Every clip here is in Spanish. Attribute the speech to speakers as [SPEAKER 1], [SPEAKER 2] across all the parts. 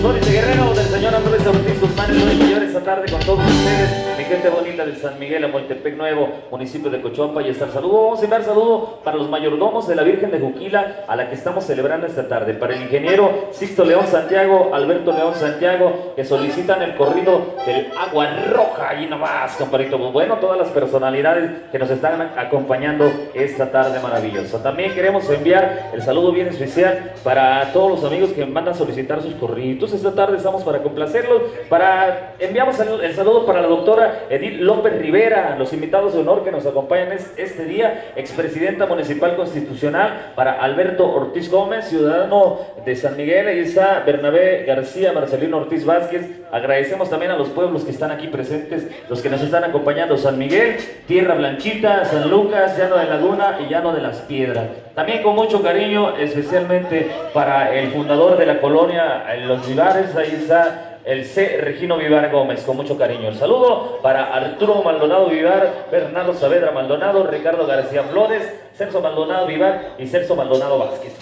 [SPEAKER 1] Boris de Guerrero, del señor Andrés Ortiz Guzmán, el Luis Mayor esta tarde con todos ustedes, mi gente bonita de San Miguel, Amoltepec Nuevo, municipio de Cochuapa. Y hasta el saludo, vamos a enviar saludo para los mayordomos de la Virgen de Juquila, a la que estamos celebrando esta tarde, para el ingeniero Sixto León Santiago, Alberto León Santiago, que solicitan el corrido del Agua Roja, ahí nomás, compadrito. Pues bueno, todas las personalidades que nos están acompañando esta tarde maravillosa. También queremos enviar el saludo bien especial para todos los amigos que van a solicitar sus corridos. Esta tarde estamos para complacerlos. Enviamos el saludo para la doctora Edith López Rivera, los invitados de honor que nos acompañan este día, expresidenta municipal constitucional, para Alberto Ortiz Gómez, ciudadano de San Miguel. Ahí está Bernabé García, Marcelino Ortiz Vázquez. Agradecemos también a los pueblos que están aquí presentes, los que nos están acompañando: San Miguel, Tierra Blanquita, San Lucas, Llano de Laguna y Llano de las Piedras. También con mucho cariño, especialmente para el fundador de la colonia Los Vivares, ahí está el C. Regino Vivar Gómez, con mucho cariño. El saludo para Arturo Maldonado Vivar, Bernardo Saavedra Maldonado, Ricardo García Flores, Celso Maldonado Vivar y Celso Maldonado Vázquez.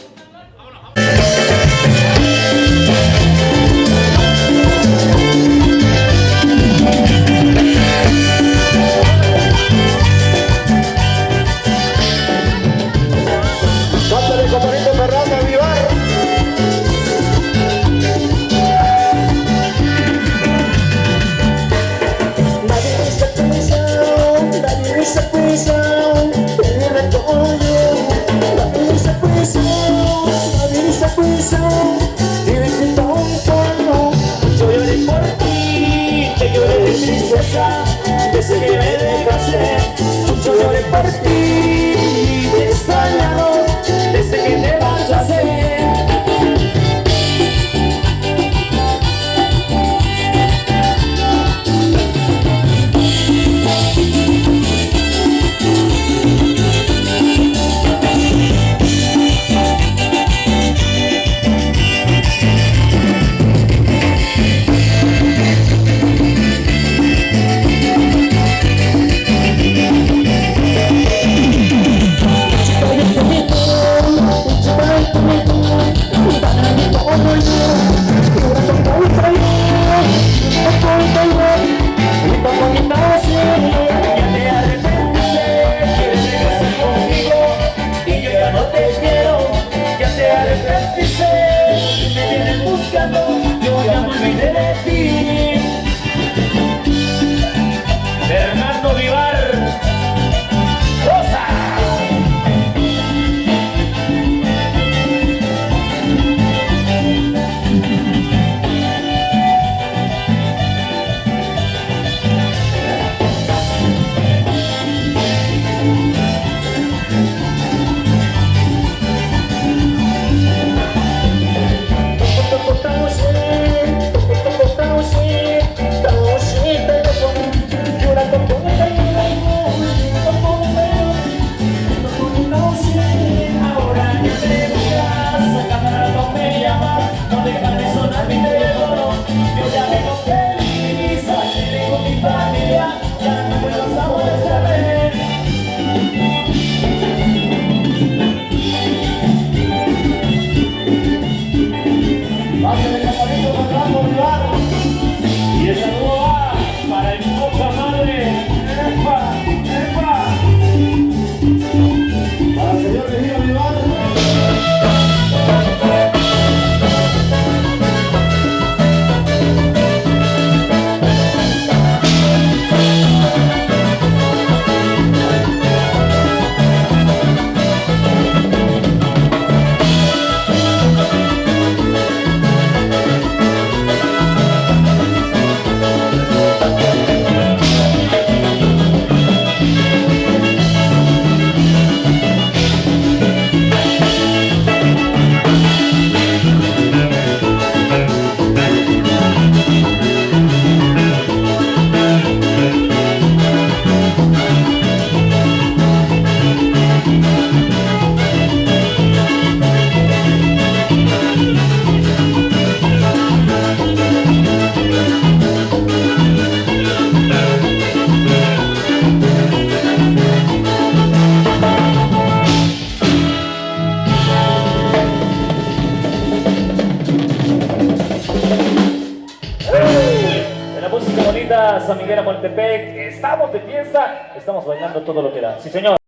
[SPEAKER 2] Desde que me dejaste, mucho lloré por ti, te he extrañado desde que te marchaste.
[SPEAKER 1] música bonita, San Miguel a Moltepec. Estamos de fiesta, estamos bailando todo lo que da. Sí, señor.